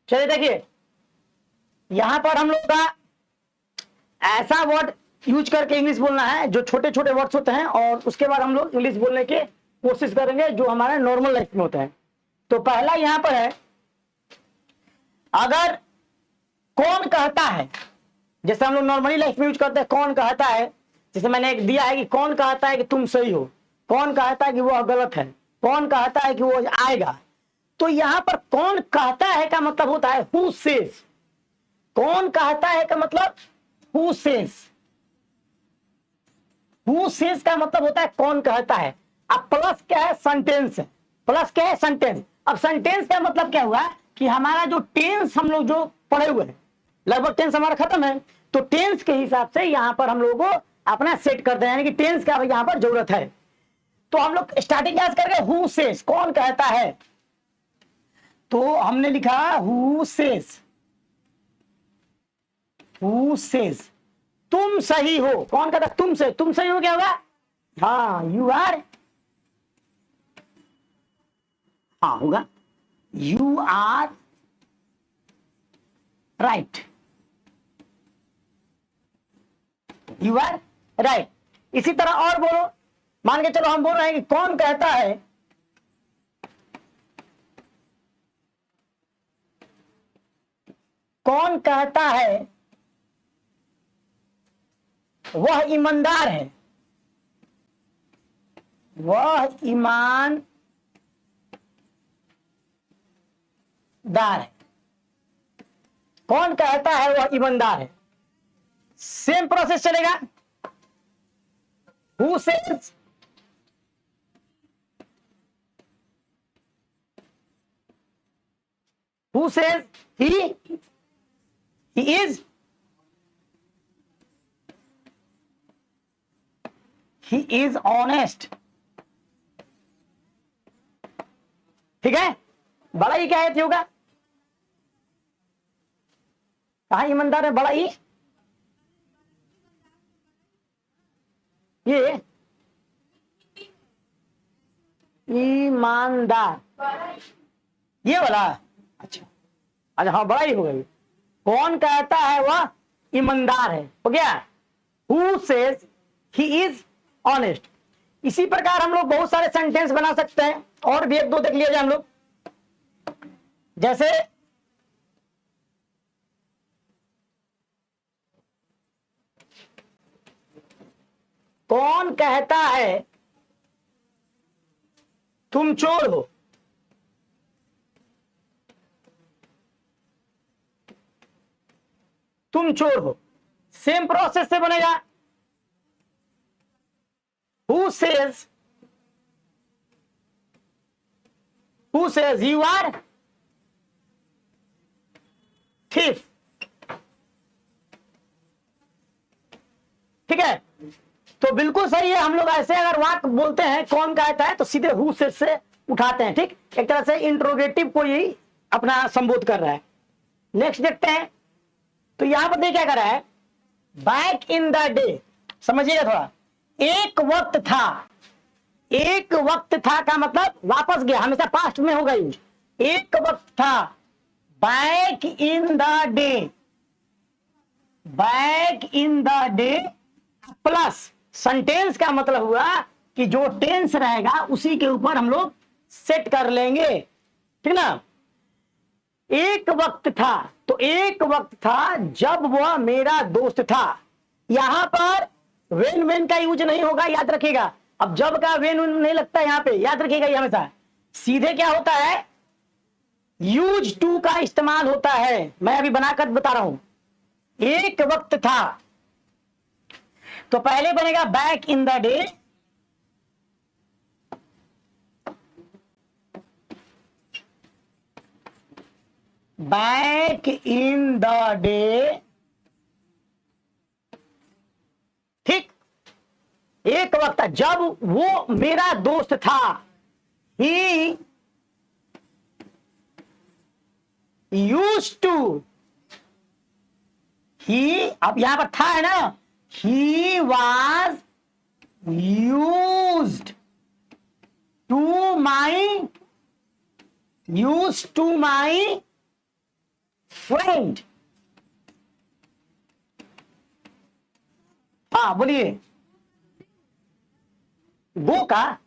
चलिए देखिए, यहां पर हम लोग का ऐसा वर्ड यूज करके इंग्लिश बोलना है जो छोटे छोटे वर्ड्स होते हैं, और उसके बाद हम लोग इंग्लिश बोलने की कोशिश करेंगे जो हमारे नॉर्मल लाइफ में होता है। तो पहला यहां पर है, अगर कौन कहता है, जैसे हम लोग नॉर्मली लाइफ में यूज करते हैं कौन कहता है, जैसे मैंने एक दिया है कि कौन कहता है कि तुम सही हो, कौन कहता है कि वह गलत है, कौन कहता है कि वो आएगा। तो यहां पर कौन कहता है का मतलब होता है हु सेज। कौन कहता है का मतलब हु सेज। हु सेज का मतलब होता है कौन कहता है। अब प्लस क्या है, सेंटेंस है। प्लस क्या है, सेंटेंस। अब सेंटेंस का मतलब क्या हुआ कि हमारा जो टेंस हम लोग जो पढ़े हुए हैं, लगभग टेंस हमारा खत्म है, तो टेंस के हिसाब से यहां पर हम लोग को अपना सेट करते हैं, यानी कि टेंस का यहां पर जरूरत है। तो हम लोग स्टार्टिंग क्लास करके हु सेज, कौन कहता है, तो हमने लिखा हु सेज। हु सेज तुम सही हो, कौन कहता है तुमसे, तुम सही हो क्या होगा, हाँ यू आर, हाँ होगा you are right, you are right. इसी तरह और बोलो, मान के चलो हम बोल रहे हैं कि कौन कहता है, कौन कहता है वह ईमानदार है, वह ईमानदार है। कौन कहता है वह ईमानदार है, सेम प्रोसेस चलेगा। Who says, who says he is, he is honest। ठीक है, बड़ा ही क्या है होगा, कहा ईमानदार है, बड़ा ही ये ईमानदार, ये वाला, अच्छा अच्छा हाँ बड़ा ही हो गई। कौन कहता है वह ईमानदार है, हो गया who says he is honest. इसी प्रकार हम लोग बहुत सारे सेंटेंस बना सकते हैं, और भी एक दो देख लिया जाए हम लोग। जैसे कौन कहता है तुम चोर हो, तुम चोर हो, सेम प्रोसेस से बनेगा। Who says you are thief। ठीक है, तो बिल्कुल सही है। हम लोग ऐसे अगर वाक्य बोलते हैं कौन कहता है तो सीधे हु से उठाते हैं। ठीक, एक तरह से इंट्रोगेटिव को ही अपना संबोध कर रहा है। नेक्स्ट देखते हैं, तो यहां पर देख क्या कर रहा है, बैक इन द डे, समझिएगा थोड़ा। एक वक्त था, एक वक्त था का मतलब वापस गया, हमेशा पास्ट में होगा यूज। एक वक्त था, back in the day, back in the debt plus sentence का मतलब हुआ कि जो टेंस रहेगा उसी के ऊपर हम लोग सेट कर लेंगे। ठीक ना, एक वक्त था, तो एक वक्त था जब वह मेरा दोस्त था। यहां पर वेन का यूज नहीं होगा, याद रखिएगा। अब जब का वेन नहीं लगता यहां पे, याद रखिएगा ये हमेशा। सीधे क्या होता है, यूज टू का इस्तेमाल होता है। मैं अभी बनाकर बता रहा हूं। एक वक्त था, तो पहले बनेगा back in the day, back in the day. ठीक, एक वक्त जब वो मेरा दोस्त था, ही यूज्ड टू, ही, अब यहां पर था है ना, he was used to my, used to my friend. हाँ बोलिए। गो का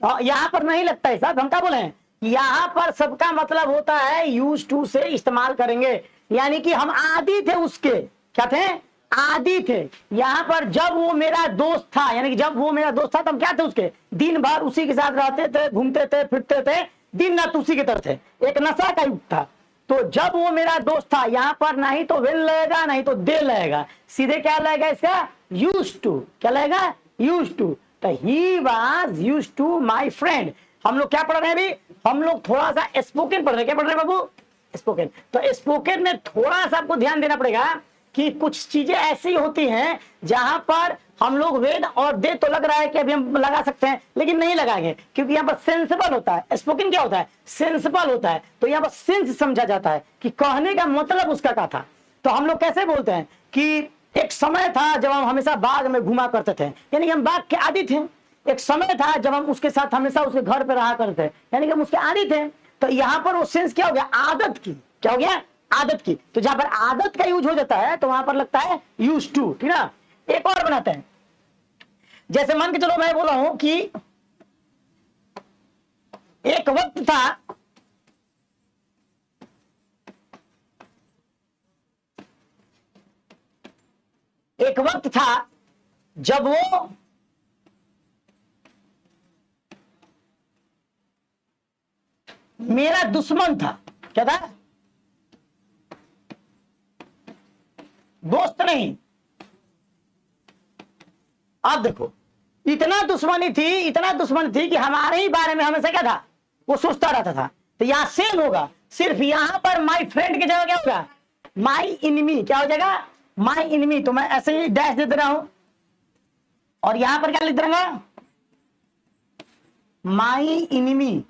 यहां पर नहीं लगता है साहब, हम क्या बोले हैं, यहां पर सबका मतलब होता है यूज टू से इस्तेमाल करेंगे, यानी कि हम आदी थे उसके, क्या थे, आदी थे। यहां पर जब वो मेरा दोस्त था, यानी कि जब वो मेरा दोस्त था तो हम क्या थे उसके, दिन भर उसी के साथ रहते थे, घूमते थे, फिरते थे, दिन रात उसी की तरह थे, एक नशा का युग था। तो जब वो मेरा दोस्त था, यहां पर नहीं तो विल लगेगा नहीं तो दे लगेगा, सीधे क्या लगेगा इसका, यूज टू, क्या लगेगा, यूज टू। तो he was use to my friend. हम लोग क्या पढ़ रहे हैं अभी, हम लोग थोड़ा सा स्पोकन पढ़ रहे हैं, क्या पढ़ रहे हैं बाबू, स्पोकन। तो स्पोकन में थोड़ा सा आपको ध्यान देना पड़ेगा कि कुछ चीजें ऐसी होती हैं जहां पर हम लोग वेद और दे तो लग रहा है कि अभी हम लगा सकते हैं, लेकिन नहीं लगाएंगे, क्योंकि यहाँ पर सेंसिबल होता है। स्पोकन क्या होता है, सेंसिबल होता है। तो यहाँ पर सेंस समझा जाता है कि कहने का मतलब उसका क्या था। तो हम लोग कैसे बोलते हैं कि एक समय था जब हम हमेशा बाग में घुमा करते थे, यानी कि हम बाग के आदी थे। एक समय था जब हम उसके साथ हमेशा उसके घर पे रहा करते थे, यानी कि हम उसके आदी थे। तो यहाँ पर वो सेंस क्या हो गया, आदत की, क्या हो गया, आदत की। तो जहां पर आदत का यूज हो जाता है तो वहां पर लगता है यूज टू, ठीक ना। एक और बनाते हैं, जैसे मान के चलो मैं बोला हूं कि एक वक्त था, एक वक्त था जब वो मेरा दुश्मन था, क्या था, दोस्त नहीं। अब देखो, इतना दुश्मनी थी, इतना दुश्मनी थी कि हमारे ही बारे में हमेशा क्या था, वो सोचता रहता था। तो यहां सेम होगा, सिर्फ यहां पर माई फ्रेंड की जगह क्या होगा, माई इनमी, क्या हो जाएगा, माई इनमी। तो मैं ऐसे ही डैश दे रहा हूं और यहां पर क्या लिख दूंगा, माई इनमी।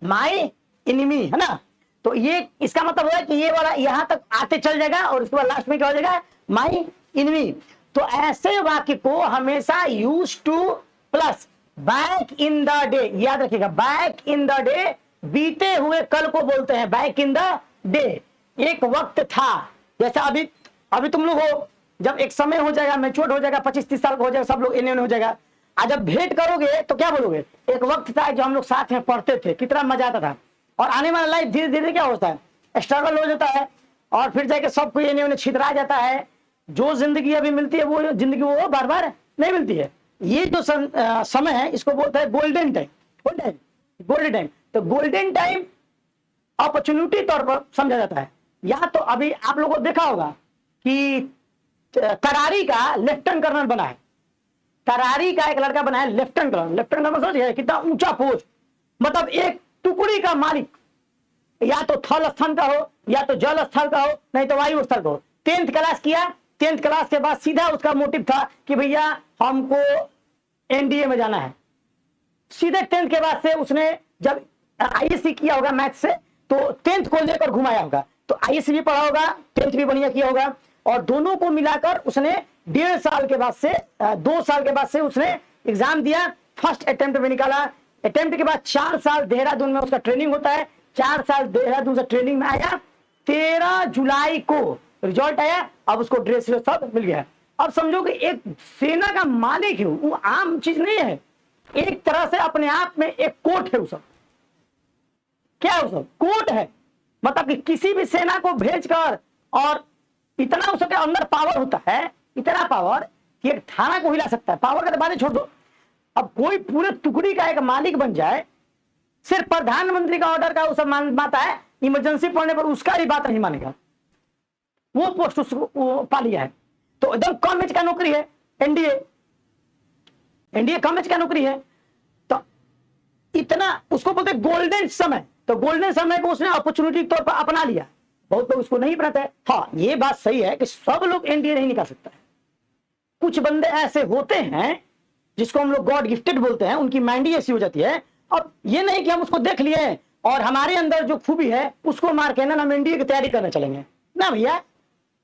माई इनमी है ना। तो ये इसका मतलब है कि ये वाला यहां तक आते चल जाएगा और उसके बाद लास्ट में क्या हो जाएगा, माई इनमी। तो ऐसे वाक्य को हमेशा use two plus back in the day, याद रखिएगा, बैक इन द डे, बीते हुए कल को बोलते हैं बैक इन द डे। एक वक्त था, जैसा अभी अभी तुम लोग हो, जब एक समय हो जाएगा, मैच्योर हो जाएगा, 25-30 साल का हो जाएगा, सब लोग एन हो जाएगा, आज जब भेंट करोगे तो क्या बोलोगे, एक वक्त था जो हम लोग साथ में पढ़ते थे, कितना मजा आता था। और आने वाला लाइफ धीरे धीरे क्या होता है, स्ट्रगल हो जाता है और फिर जाके सबको ये छितरा जाता है। जो जिंदगी अभी मिलती है वो जिंदगी वो बार बार नहीं मिलती है। ये जो समय है इसको बोलते हैं गोल्डन टाइम, गोल्डन टाइम। तो गोल्डन टाइम अपॉर्चुनिटी तौर पर समझा जाता है। या तो अभी आप लोगों को देखा होगा कि करारी का लेफ्टिनेंट कर्नल बना है, करारी का एक लड़का बना है लेफ्टिनेंट कर्नल। लेफ्टिनेंट कर्नल समझिए कितना ऊंचा पोस्ट, मतलब एक टुकड़ी का मालिक, या तो थल स्थान का हो या तो जल स्थल का हो नहीं तो वायु स्थल का हो। 10th क्लास किया, 10th क्लास के बाद सीधा उसका मोटिव था कि भैया हमको एनडीए में जाना है। सीधे 10th के बाद से उसने जब आईएससी किया होगा मैथ से तो 10th को लेकर घुमाया होगा, तो आईएससी भी पढ़ा होगा, 10th भी बढ़िया किया होगा, और दोनों को मिलाकर उसने 1.5 साल के बाद से 2 साल के बाद से उसने एग्जाम दिया, फर्स्ट अटेम्प्ट में निकाला। अटेम्प्ट के बाद 4 साल देहरादून में उसका ट्रेनिंग होता है, 4 साल देहरादून से ट्रेनिंग में आया, 13 जुलाई को रिजल्ट आया, अब उसको ड्रेस सब मिल गया। अब समझो कि एक सेना का मालिक है, वो आम चीज नहीं है, एक तरह से अपने आप में एक कोर्ट है। वो सब क्या है, वो सब कोर्ट है। मतलब कि किसी भी सेना को भेजकर, और इतना उसके अंदर पावर होता है, इतना पावर कि एक थाना को हिला सकता है। पावर का तो बात छोड़ दो, अब कोई पूरे टुकड़ी का एक मालिक बन जाए, सिर्फ प्रधानमंत्री का ऑर्डर का उसे मानता है, इमरजेंसी पड़ने पर उसका भी बात नहीं मानेगा, वो पोस्ट उसको पा लिया है। तो एकदम कम एज का नौकरी है, एनडीए कम एज का नौकरी है। तो इतना उसको बोलते गोल्डन समय। तो गोल्डन समय को उसने अपॉर्चुनिटी के तौर पर अपना लिया। बहुत लोग उसको नहीं अपनाते हैं। हाँ, ये बात सही है कि सब लोग एनडीए नहीं निकाल सकता है। कुछ बंदे ऐसे होते हैं जिसको हम लोग गॉड गिफ्टेड बोलते हैं, उनकी माइंड ऐसी हो जाती है। अब ये नहीं कि हम उसको देख लिए और हमारे अंदर जो खूबी है उसको मार के ना हम एनडीए की तैयारी करने चलेंगे ना। भैया,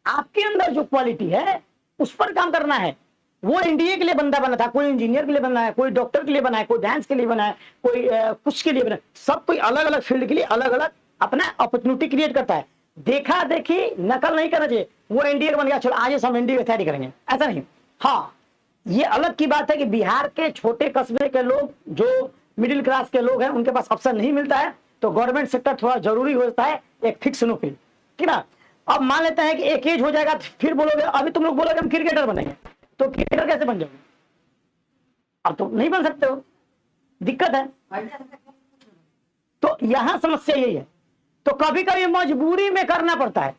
आपके अंदर जो क्वालिटी है उस पर काम करना है। वो एनडीए के लिए बंदा बना था, कोई इंजीनियर के लिए बना है, कोई डॉक्टर के लिए बना है, कोई डांस के लिए बना है, कोई कुछ के लिए बना है। सब कोई अलग अलग फील्ड के लिए अलग अलग अपना अपॉर्चुनिटी क्रिएट करता है। देखा देखी नकल नहीं करना चाहिए, वो एनडीए बन गया चलो आज हम एनडीए की तैयारी करेंगे, ऐसा नहीं। हाँ, ये अलग की बात है कि बिहार के छोटे कस्बे के लोग जो मिडिल क्लास के लोग हैं उनके पास अवसर नहीं मिलता है, तो गवर्नमेंट सेक्टर थोड़ा जरूरी होता है, एक फिक्स नौकरी, ठीक ना। अब मान लेते हैं कि एक एज हो जाएगा, फिर बोलोगे अभी तुम लोग बोलोगे हम क्रिकेटर बनेंगे, तो क्रिकेटर कैसे बन जाओगे? अब तो नहीं बन सकते हो, दिक्कत है। तो यहां समस्या यही है। तो कभी कभी मजबूरी में करना पड़ता है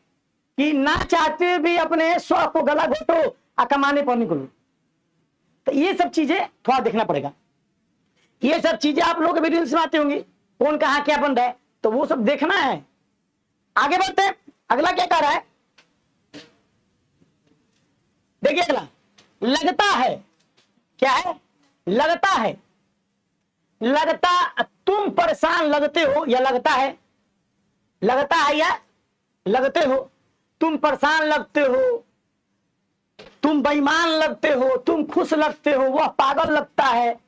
कि ना चाहते भी अपने शौक को गला घोटो और कमाने पर निकलो। तो ये सब चीजें थोड़ा देखना पड़ेगा। ये सब चीजें आप लोग भी रील्स में आती होंगी, कौन कहां क्या बन रहा है, तो वो सब देखना है। आगे बढ़ते हैं, अगला क्या कर रहा है, देखिए अगला, लगता है, क्या है, लगता है, लगता तुम परेशान लगते हो या लगता है, लगता है या लगते हो, तुम परेशान लगते हो, तुम बेईमान लगते हो, तुम खुश लगते हो, वह पागल लगता है,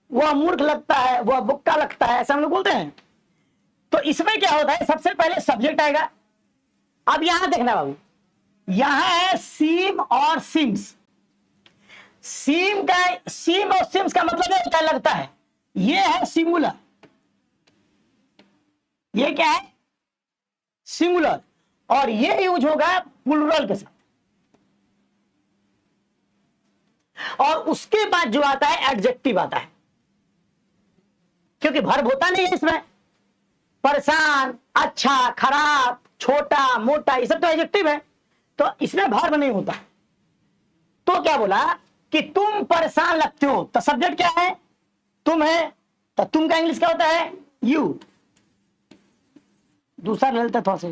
वह मूर्ख लगता है, वह बुक्का लगता है, ऐसा हम लोग बोलते हैं। तो इसमें क्या होता है, सबसे पहले सब्जेक्ट आएगा। अब यहां देखना बाबू, यहां है सीम और सिम्स। सीम और सिम्स का मतलब है लगता है, ये है सिंगुलर, ये क्या है सिंगुलर, और ये यूज होगा प्लूरल के साथ। और उसके बाद जो आता है एडजेक्टिव आता है, क्योंकि वर्ब होता नहीं है इसमें। परेशान, अच्छा, खराब, छोटा, मोटा, ये सब तो एडजेक्टिव है, तो इसमें वर्ब नहीं होता। तो क्या बोला कि तुम परेशान लगते हो, तो सब्जेक्ट क्या है, तुम है, तो तुम का इंग्लिश क्या होता है, यू। दूसरा ले लेता थोड़ा सा,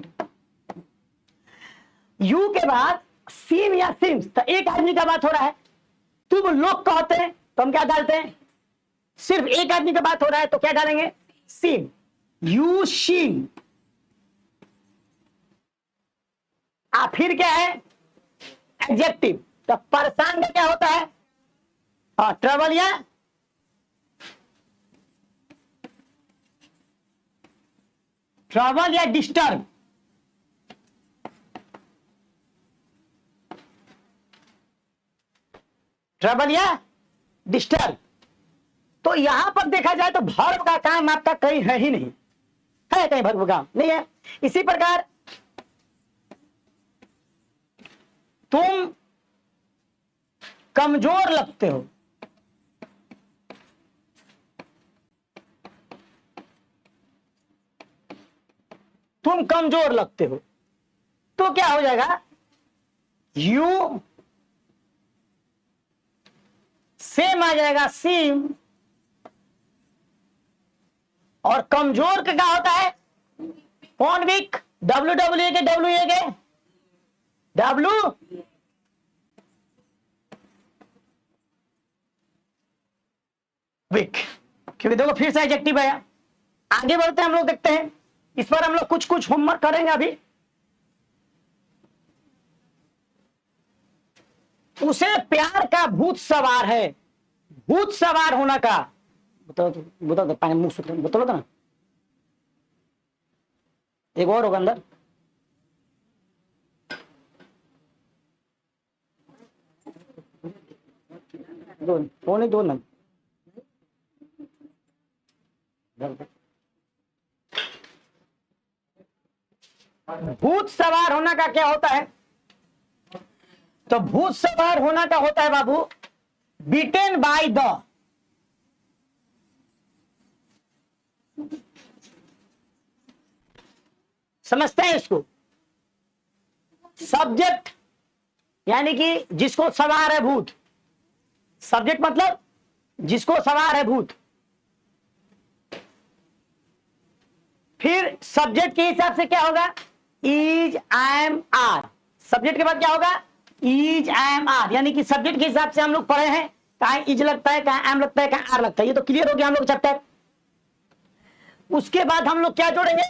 यू के बाद सीम या सिम्स, तो एक आदमी का बात हो रहा है। तुम लोग कहते हैं तो हम क्या डालते हैं, सिर्फ एक आदमी का बात हो रहा है तो क्या डालेंगे, सीम, यू शीम। फिर क्या है एडजेक्टिव, तो परेशान का क्या होता है, हाँ ट्रबल या डिस्टर्ब। ट्रबल या डिस्टर्ब। तो यहां पर देखा जाए तो वर्ब का काम आपका कहीं है ही नहीं, है कहीं वर्ब का काम नहीं है। इसी प्रकार तुम कमजोर लगते हो, तुम कमजोर लगते हो, तो क्या हो जाएगा, यू सेम आ जाएगा सीम, और कमजोर का क्या होता है, कौन वीक, WWE के WA के W, वीक, क्योंकि देखो फिर से एडजेक्टिव आया। आगे बढ़ते हैं हम लोग, देखते हैं इस पर हम लोग कुछ कुछ होमवर्क करेंगे अभी। उसे प्यार का भूत सवार है, भूत सवार होना का बताओ, बताओ पानी मुंह से बताओ ना, एक और होगा अंदर, दो नहीं, दो ना, भूत सवार होना का क्या होता है, तो भूत सवार होना का होता है बाबू, बीटेन बाय द, समझते हैं इसको, सब्जेक्ट यानी कि जिसको सवार है भूत, सब्जेक्ट मतलब जिसको सवार है भूत। फिर सब्जेक्ट के हिसाब से क्या होगा, इज, एम, आर। सब्जेक्ट के बाद क्या होगा, इज, एम, आर, यानी कि सब्जेक्ट के हिसाब से हम लोग पढ़े हैं, कहां इज लगता है, कहां एम लगता है, कहां आर लगता है, ये तो क्लियर हो गया हम लोग चैप्टर। उसके बाद हम लोग क्या जोड़ेंगे,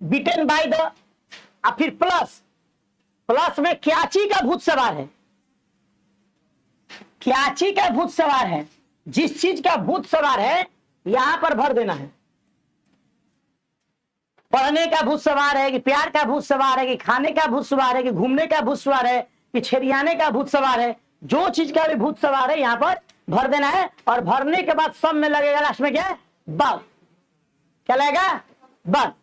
बीटेन बाय द, और फिर प्लस, प्लस में क्या चीज का भूत सवार है, क्या चीज का भूत सवार है, जिस चीज का भूत सवार है यहां पर भर देना है। पढ़ने का भूत सवार है कि प्यार का भूत सवार है कि खाने का भूत सवार है कि घूमने का भूत सवार है कि छेड़ियाने का भूत सवार है, जो चीज का भी भूत सवार है यहां पर भर देना है। और भरने के बाद सब में लगेगा लास्ट में क्या, बग। क्या लगेगा, बग।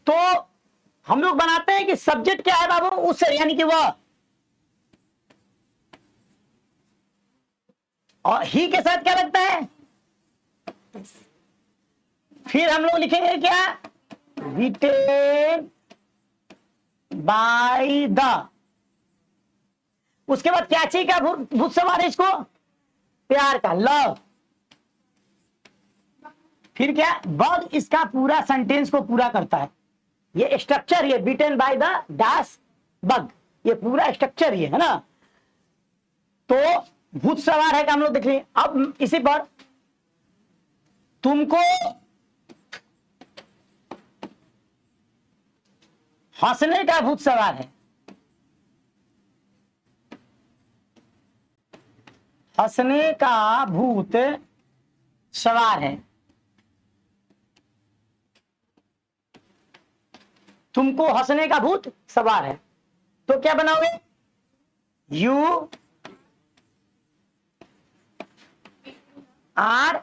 तो हम लोग बनाते हैं कि सब्जेक्ट क्या है बाबू, उससे यानी कि वह, और ही के साथ क्या लगता है, फिर हम लोग लिखेंगे क्या, रिटेन बाय द। उसके बाद क्या चीज का भूत सवार है, इसको प्यार का, लव। फिर क्या, बग इसका पूरा सेंटेंस को पूरा करता है। ये स्ट्रक्चर, ये beaten by the dash bug, ये पूरा स्ट्रक्चर ये है ना। तो भूत सवार है का हम लोग देख लिए। अब इसी पर तुमको हंसने का भूत सवार है, हंसने का भूत सवार है। तुमको हंसने का भूत सवार है, तो क्या बनाओगे, you are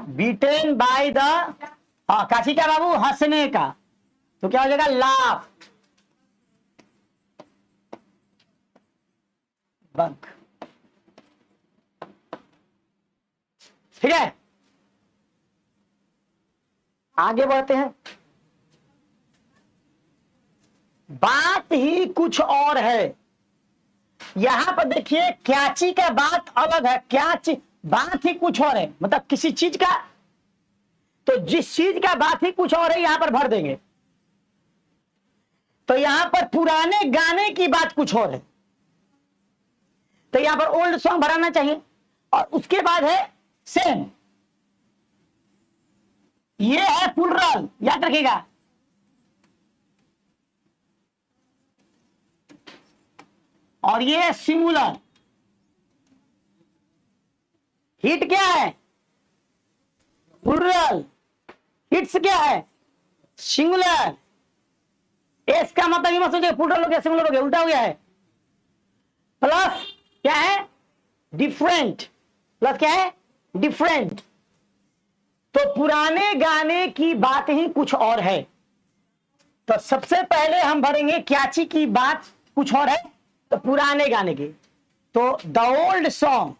beaten by the, Kashi का बाबू हंसने का, तो क्या हो जाएगा, लाफ बग। ठीक है, आगे बढ़ते हैं। बात ही कुछ और है। यहां पर देखिए क्याची का बात अलग है, क्याची बात ही कुछ और है, मतलब किसी चीज का, तो जिस चीज का बात ही कुछ और है यहां पर भर देंगे। तो यहां पर पुराने गाने की बात कुछ और है, तो यहां पर ओल्ड सॉन्ग भराना चाहिए। और उसके बाद है सेम, ये है प्लूरल, याद रखिएगा। और ये है सिंगुलर। हिट क्या है, प्लूरल। हिट्स क्या है, सिंगुलर। एस का मतलब ये मत सोचिए प्लूरल हो गया सिंगुलर हो गया, उल्टा हो गया है। प्लस क्या है, डिफरेंट। प्लस क्या है, डिफरेंट। तो पुराने गाने की बात ही कुछ और है। तो सबसे पहले हम भरेंगे क्याची की बात कुछ और है, तो पुराने गाने की, तो the old song.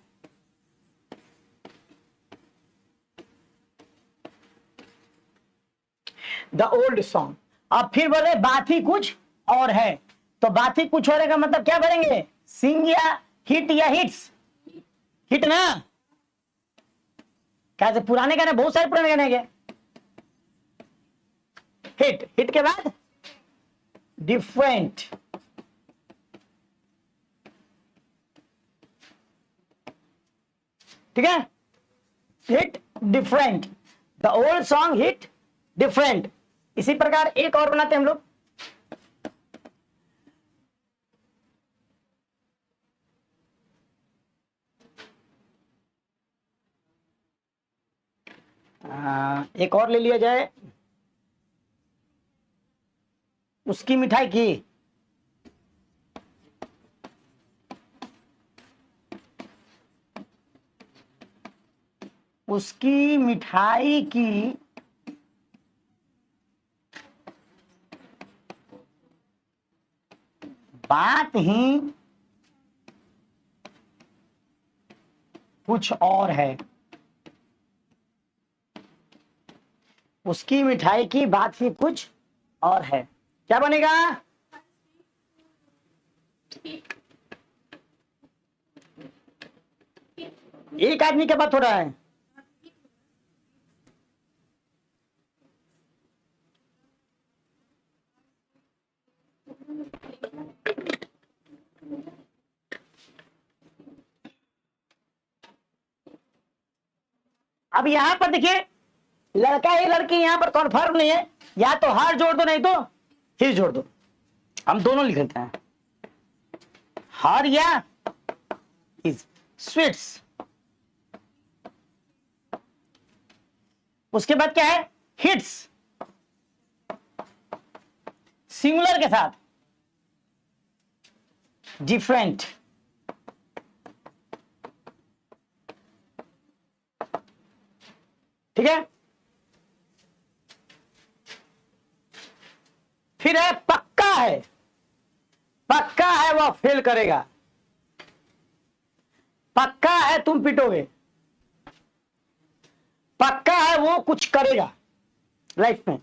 The old song. अब फिर बोले बात ही कुछ और है, तो बात ही कुछ और है का मतलब क्या भरेंगे, सिंग या हिट या हिट्स, हिट ना। कैसे पुराने गाने, बहुत सारे पुराने गाने हैं। हिट, हिट के बाद डिफरेंट। ठीक है, hit different, the old song hit different. इसी प्रकार एक और बनाते हैं हम लोग। एक और ले लिया जाए, उसकी मिठाई की। उसकी मिठाई की बात ही कुछ और है। उसकी मिठाई की बात ही कुछ और है, क्या बनेगा, एक आदमी क्या बात हो रहा है, अब यहां पर देखिए लड़का है लड़की, यहां पर कन्फर्म नहीं है, या तो हार जोड़ दो नहीं तो हिज जोड़ दो, हम दोनों लिख लेते हैं, हार या हिज। स्वीट्स, उसके बाद क्या है, हिट्स, सिंगुलर के साथ, डिफरेंट, ठीक है। फिर है पक्का है, पक्का है वह फेल करेगा, पक्का है तुम पिटोगे, पक्का है वो कुछ करेगा लाइफ में।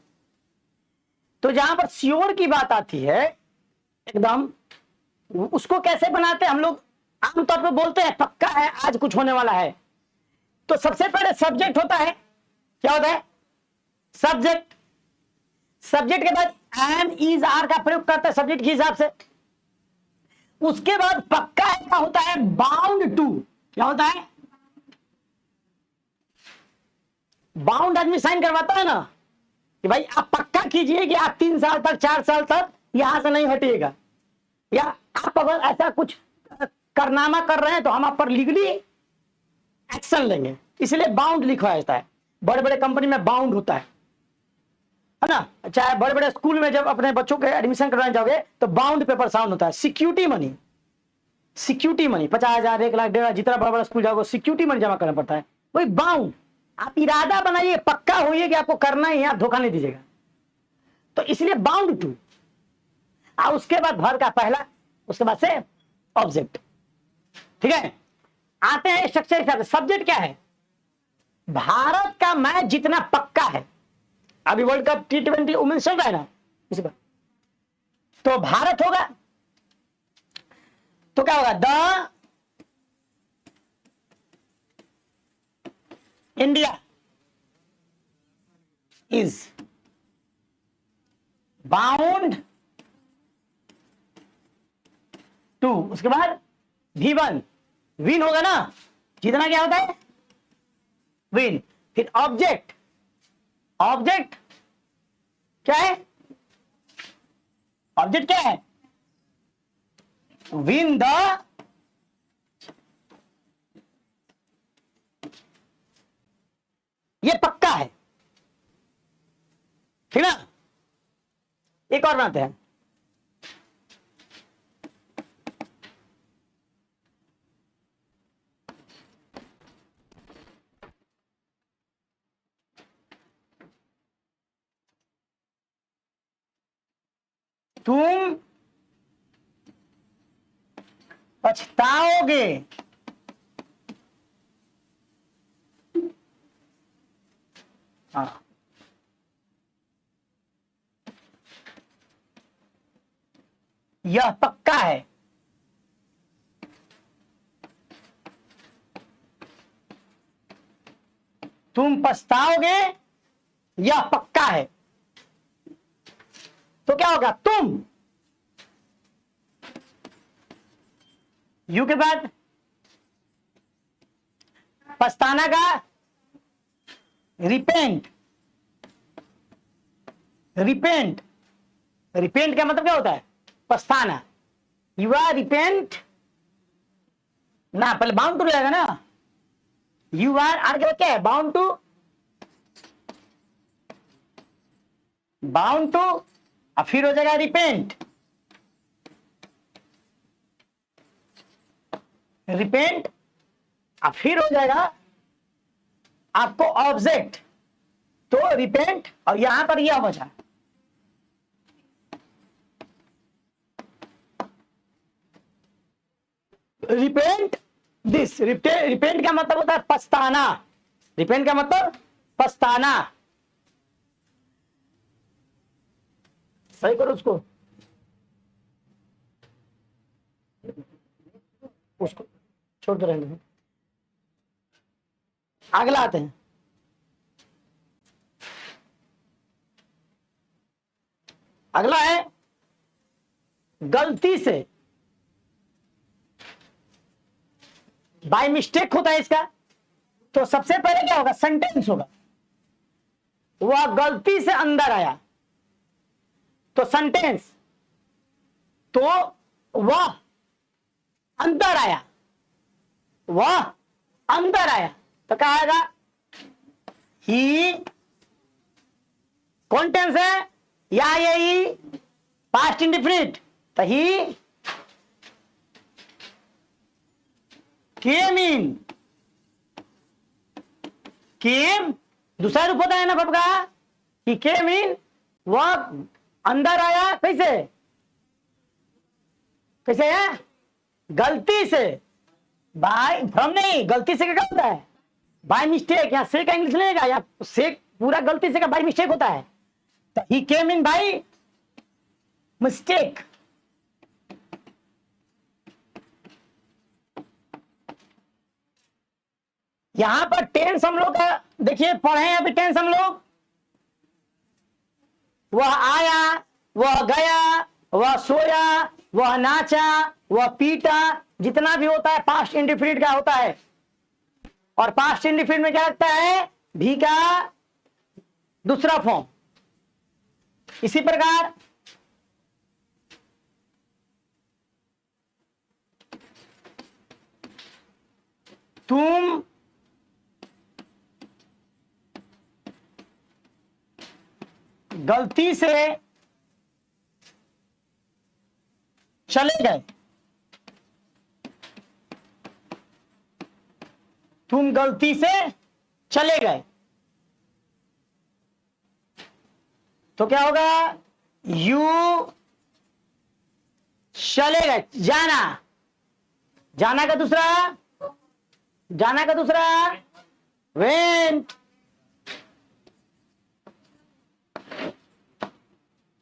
तो जहां पर श्योर की बात आती है एकदम, उसको कैसे बनाते हैं हम लोग, आमतौर पर बोलते हैं पक्का है आज कुछ होने वाला है। तो सबसे पहले सब्जेक्ट होता है, क्या होता है, सब्जेक्ट। सब्जेक्ट के बाद एम, इज, आर का प्रयोग करते हैं सब्जेक्ट के हिसाब से। उसके बाद पक्का है क्या होता है, बाउंड टू, क्या होता है, बाउंड आदमी साइन करवाता है ना कि भाई आप पक्का कीजिए कि आप 3 साल तक 4 साल तक यहां से नहीं हटिएगा, या आप अगर ऐसा कुछ करनामा कर रहे हैं तो हम आप पर लीगली एक्शन लेंगे, इसलिए बाउंड लिखा जाता है। बड़े बड़े कंपनी में बाउंड होता है ना, चाहे बड़े बड़े स्कूल में जब अपने बच्चों के एडमिशन करवाने जाओगे तो बाउंड पेपर साउंड होता है। Security money, security money 50,000, 1 lakh, 1.5 lakh, जितना बड़ा बड़ा स्कूल जाओगे सिक्योरिटी मनी जमा करना पड़ता है। वही बाउंड, आप इरादा बनाइए, पक्का होइए कि आपको करना ही है, आप धोखा नहीं दीजिएगा, तो इसलिए बाउंड टू। और उसके बाद भर का पहला, उसके बाद से ऑब्जेक्ट, ठीक है। आते हैं स्ट्रक्चर के साथ। सब्जेक्ट क्या है, भारत का मैच जितना पक्का है, अभी वर्ल्ड कप T20 वुमेन्स चल रहा है ना, इसी पर तो भारत होगा, तो क्या होगा, the India is bound to, उसके बाद V1 विन होगा ना, जीतना क्या होता है, विन। फिर ऑब्जेक्ट, ऑब्जेक्ट क्या है, ऑब्जेक्ट क्या है, विन द, ये पक्का है, ठीक ना। एक और बनाते हैं, तुम पछताओगे, हाँ, यह पक्का है, तुम पछताओगे, यह पक्का है। तो क्या होगा, तुम, यू के बाद पछताना का रिपेंट, रिपेंट, रिपेंट का मतलब क्या होता है, पछताना। यू आर रिपेंट ना, पहले बाउंड टू रहेगा ना, यू आर के बाद क्या है, बाउंड टू, बाउंड टू, और फिर हो जाएगा रिपेंट, रिपेंट, और फिर हो जाएगा आपको ऑब्जेक्ट, तो रिपेंट, और यहां पर यह बचा रिपेंट दिस। रिपेंट का मतलब होता है पछताना, रिपेंट का मतलब पछताना। सही करो उसको, उसको छोड़ दो, रहने दो। अगला आते हैं, अगला है गलती से, बाय मिस्टेक होता है इसका। तो सबसे पहले क्या होगा, सेंटेंस होगा, वह गलती से अंदर आया, तो सेंटेंस, तो वह अंदर आया, वह अंदर आया, तो क्या आएगा? ही कौन टेंस है? या यही पास्ट इंडेफिनिट, तो ही केम इन, केम दूसरा रूप होता है ना वर्ब का, ही केम इन, वह अंदर आया, कैसे? कैसे है? गलती से, बाय भ्रम नहीं, गलती से क्या होता है? बाय मिस्टेक, या से का इंग्लिश लेगा, या से पूरा गलती से का बाय मिस्टेक होता है, तो ही केम इन बाय मिस्टेक। यहां पर टेंस हम लोग का देखिए पढ़े हैं अभी, टेंस हम लोग, वह आया, वह गया, वह सोया, वह नाचा, वह पीटा, जितना भी होता है पास्ट इंडेफिनिट का होता है। और पास्ट इंडेफिनिट में क्या लगता है? भी का दूसरा फॉर्म। इसी प्रकार तुम गलती से चले गए, तुम गलती से चले गए, तो क्या होगा? यू चले गए, जाना, जाना का दूसरा, जाना का दूसरा went,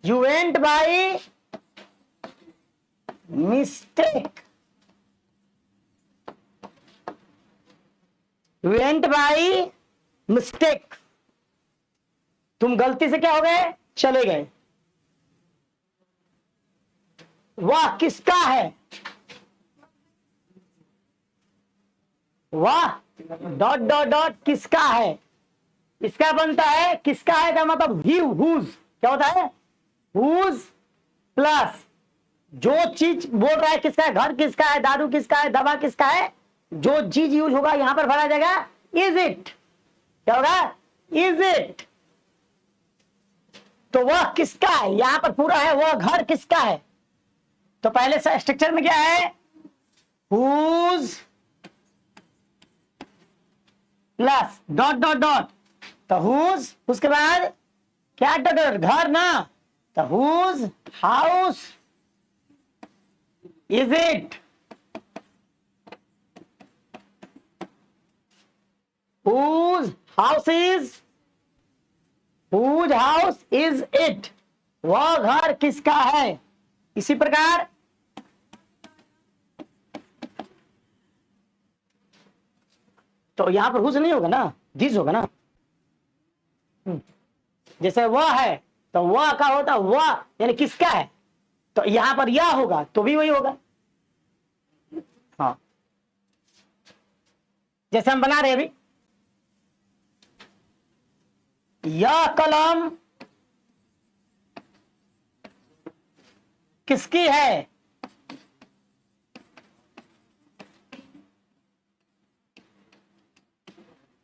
you went by mistake, went by mistake, तुम गलती से क्या हो गए? चले गए। वह किसका है? वह डॉट डॉट डॉट किसका है? इसका बनता है, किसका है का मतलब ही, हुज, क्या होता है? हुज प्लस जो चीज बोल रहा है किसका है, घर किसका है, दारू किसका है, दवा किसका है, जो चीज यूज होगा यहां पर भरा जाएगा इज इट, क्या होगा? Is it. तो वह किसका है, यहां पर पूरा है, वह घर किसका है, तो पहले स्ट्रक्चर में क्या है? Whose plus dot dot dot, तो हुज, उसके बाद क्या डॉट डॉट, घर ना, तो whose house is it, whose house is, whose house is it, वह घर किसका है। इसी प्रकार तो यहां पर हुज नहीं होगा ना, दिस होगा ना। जैसे वह है तो वह का होता वह यानी किसका है, तो यहां पर यह होगा तो भी वही होगा। हाँ, जैसे हम बना रहे अभी, यह कलम किसकी है,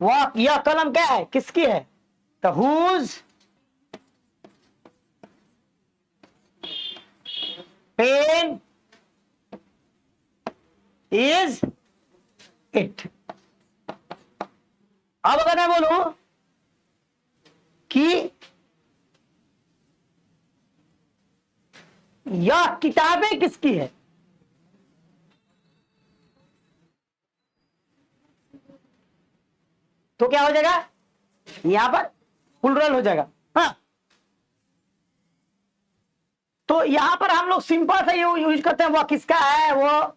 वह यह कलम क्या है, किसकी है, तो हुज पेन इज इट। अब अगर मैं बोलूं कि यह किताबें किसकी है, तो क्या हो जाएगा, यहां पर प्लुरल हो जाएगा। हाँ, तो यहां पर हम लोग सिंपल से यूज करते हैं, वह किसका है, वो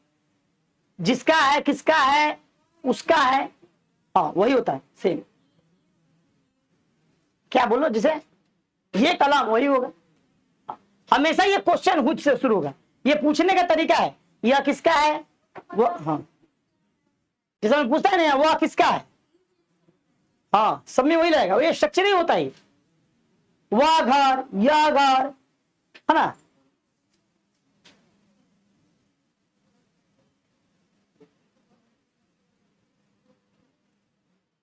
जिसका है, किसका है, उसका है। हाँ, वही होता है सेम। क्या बोलो, जैसे ये कलम वही होगा, हमेशा ये क्वेश्चन हुज से शुरू होगा, ये पूछने का तरीका है, यह किसका है, वो, हाँ जैसे मैं पूछता है ना वह किसका है, हाँ सब में वही रहेगा, ये स्ट्रक्चर ही होता है, वह घर, यह घर, है ना।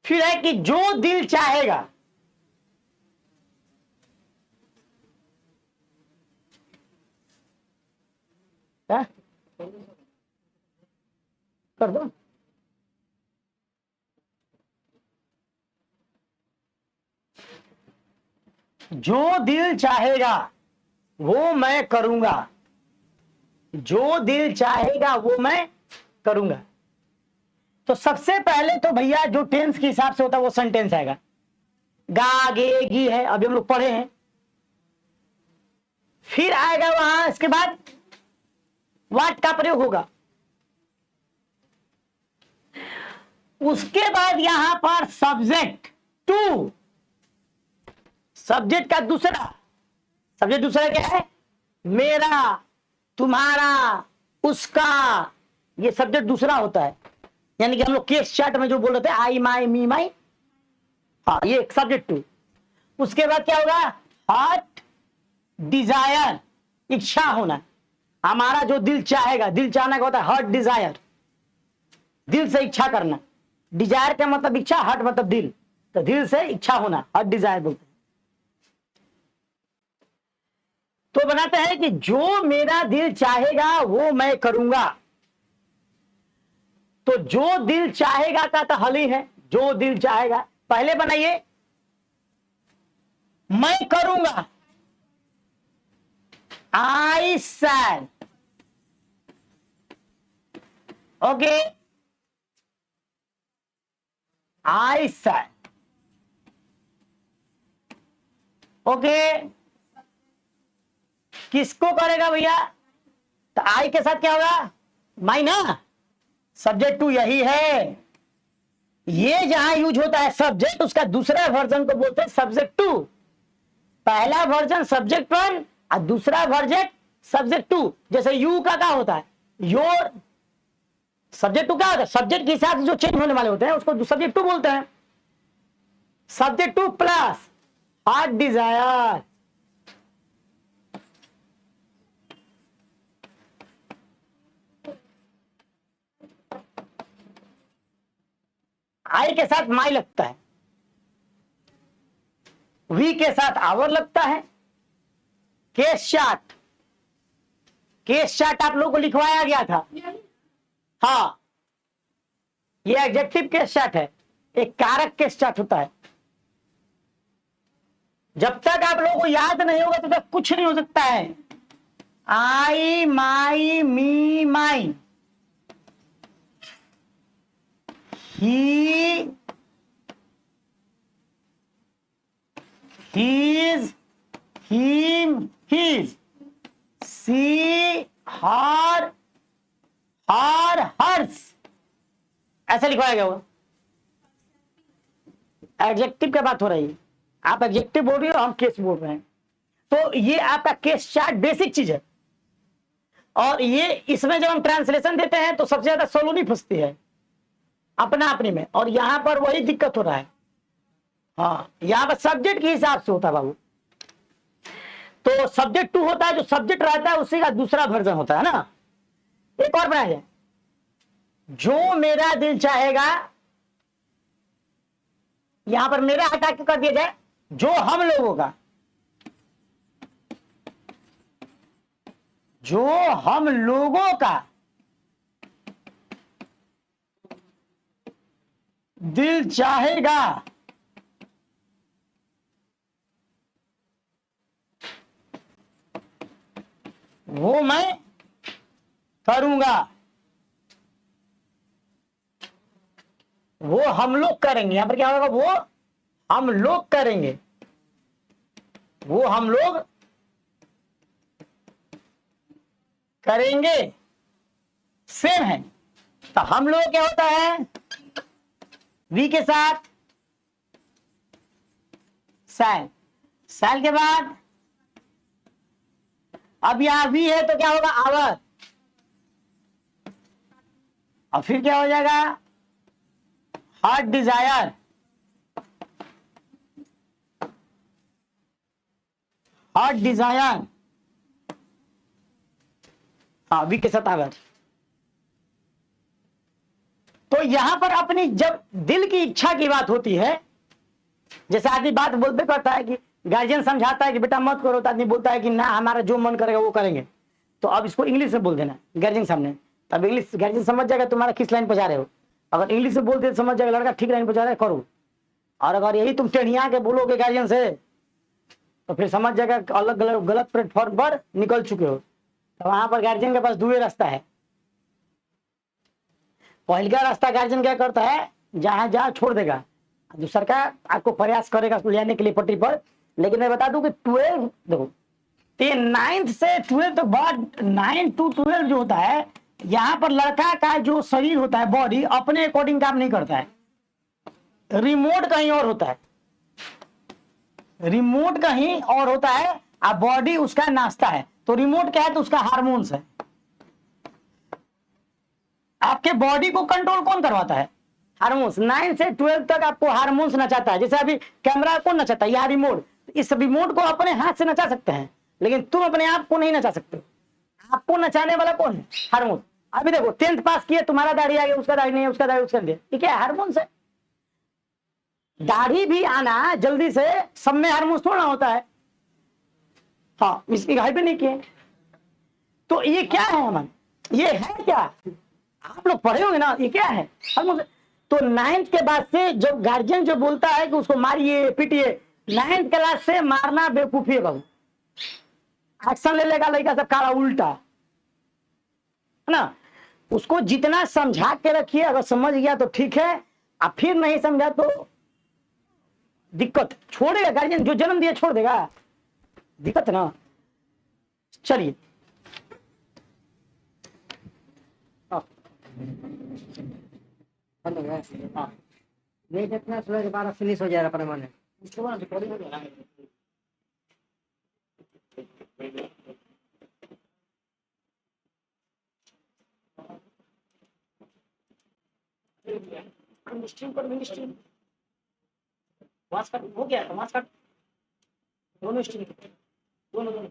फिर है कि जो दिल चाहेगा, क्या कर दो, जो दिल चाहेगा वो मैं करूंगा, जो दिल चाहेगा वो मैं करूंगा। तो सबसे पहले तो भैया जो टेंस के हिसाब से होता है वो सेंटेंस आएगा। गा गे गी है, अभी हम लोग पढ़े हैं। फिर आएगा वहां, इसके बाद व्हाट का प्रयोग होगा। उसके बाद यहां पर सब्जेक्ट टू, सब्जेक्ट का दूसरा, सब्जेक्ट दूसरा क्या है, मेरा, तुम्हारा, उसका, ये सब्जेक्ट दूसरा होता है। यानी कि हम लोग केस चार्ट में जो बोल रहे थे आई माई मी माई, हाँ ये सब्जेक्ट टू। उसके बाद क्या होगा, हार्ट डिजायर, इच्छा होना, हमारा जो दिल चाहेगा, दिल चाहना का होता है हार्ट डिजायर, दिल से इच्छा करना। डिजायर का मतलब इच्छा, हार्ट मतलब दिल, तो दिल से इच्छा होना हार्ट डिजायर बोलते हैं। तो बनाते हैं कि जो मेरा दिल चाहेगा वो मैं करूंगा। तो जो दिल चाहेगा का तो हल ही है, जो दिल चाहेगा। पहले बनाइए मैं करूंगा, आई शैल, ओके, आई शैल, ओके। किसको करेगा भैया, तो आई के साथ क्या होगा, माई ना, सब्जेक्ट टू यही है। ये जहां यूज होता है सब्जेक्ट, उसका दूसरा वर्जन को बोलते हैं सब्जेक्ट टू। पहला वर्जन सब्जेक्ट वन और दूसरा वर्जन सब्जेक्ट टू। जैसे यू का क्या होता है, योर, सब्जेक्ट टू क्या होता है, सब्जेक्ट के हिसाब से जो चेंज होने वाले होते हैं उसको सब्जेक्ट टू बोलते हैं। Subject to plus heart desire, I के साथ माई लगता है, वी के साथ आवर लगता है। केस चार्ट, केस चार्ट आप लोगों को लिखवाया गया था, हाँ ये एडजेक्टिव केस चार्ट है, एक कारक केस चार्ट होता है। जब तक आप लोगों को याद नहीं होगा तब तक कुछ नहीं हो सकता है। आई माई मी माई, ही his, him, his, she, her, hers, ऐसा लिखवाया गया होगा। एडजेक्टिव की बात हो रही है, आप एडजेक्टिव बोल रही हो, हम केस बोल रहे हैं। तो ये आपका केस चार्ट बेसिक चीज है। और ये इसमें जब हम ट्रांसलेशन देते हैं तो सबसे ज्यादा सोलोनी फंसती है अपना अपने में, और यहां पर वही दिक्कत हो रहा है। हाँ यहां पर सब्जेक्ट के हिसाब से होता है बाबू। तो सब्जेक्ट टू होता है, जो सब्जेक्ट रहता है उसी का दूसरा वर्जन होता है ना। एक और बनाया जाए, जो मेरा दिल चाहेगा, यहां पर मेरा हटा के कर दिया जाए जो हम लोगों का, जो हम लोगों का दिल चाहेगा वो मैं करूंगा। वो हम लोग करेंगे, यहां पर क्या होगा, वो हम लोग करेंगे, वो हम लोग करेंगे, सेम है। तो हम लोग क्या होता है, वी के साथ सैल, सैल के बाद अब यहां वी है तो क्या होगा, आवर, और फिर क्या हो जाएगा, हार्ट डिजायर, हार्ट डिजायर, हाँ, वी के साथ आवर। तो यहां पर अपनी जब दिल की इच्छा की बात होती है, जैसे आदमी बात बोलते करता है कि गार्जियन समझाता है कि बेटा मत करो, तो आदमी बोलता है कि ना हमारा जो मन करेगा वो करेंगे, तो अब इसको इंग्लिश में बोल देना गार्जियन सामने, तब इंग्लिश गार्जियन समझ जाएगा तुम्हारा किस लाइन पर जा रहे हो। अगर इंग्लिश में बोलते समझ जाएगा लड़का ठीक लाइन पर जा रहा है, करो। और अगर यही तुम टेढ़िया के बोलोगे गार्जियन से, तो फिर समझ जाएगा अलग गलत प्लेटफॉर्म पर निकल चुके हो। तो वहां पर गार्जियन के पास दो रास्ता है। पहला रास्ता गार्जियन क्या करता है, जहां जहां छोड़ देगा, दूसरा का आपको प्रयास करेगा ले के लिए पटरी पर। लेकिन मैं बता दूं कि 12 देखो, 9th से 12 तक बाद 9 to 12 जो होता है, यहां पर लड़का का जो शरीर होता है, बॉडी अपने अकॉर्डिंग काम नहीं करता है, रिमोट कहीं और होता है, रिमोट कहीं और होता है, अब बॉडी उसका नाचता है। तो रिमोट क्या है, तो उसका हार्मोन्स है। आपके बॉडी को कंट्रोल कौन करवाता है, हार्मोन्स। 9 से 12 तक आपको हार्मोन्स नचाता है। जैसे अभी कैमरा कौन नचाता है, यह रिमोट। इस रिमोट को अपने हाथ से नचा सकते हैं, लेकिन तुम अपने आप को नहीं नचा सकते। आपको नचाने वाला कौन है, हार्मोन। अभी देखो 10th पास किए, तुम्हारा दाढ़ी आ गया, उसका दाढ़ी नहीं है, उसका दाढ़ी उसका नहीं है, ये क्या है, हार्मोन्स है। दाढ़ी भी आना जल्दी से, सब में हार्मोन्स थोड़ा होता है। हाँ, इसकी घाई भी नहीं किए। तो ये क्या है अमन, ये है क्या, आप लोग पढ़े होंगे ना, ये क्या है हार्मोन्स। तो 9th के बाद से जब गार्जियन जो बोलता है कि उसको मारिए पीटिए, 9th क्लास से मारना बेवकूफी है बाबू। एक्शन ले लेगा लड़का सब काला उल्टा, है ना। उसको जितना समझा के रखिए, अगर समझ गया तो ठीक है, अब फिर नहीं समझा तो दिक्कत। छोड़ेगा गार्जियन, जो जन्म दिया छोड़ देगा, दिक्कत ना। चलिए बंद हो गया। हाँ, नहीं देखना, सुबह के 12 फिनिश हो जाएगा अपने मन। हो गया, दोनों दोनों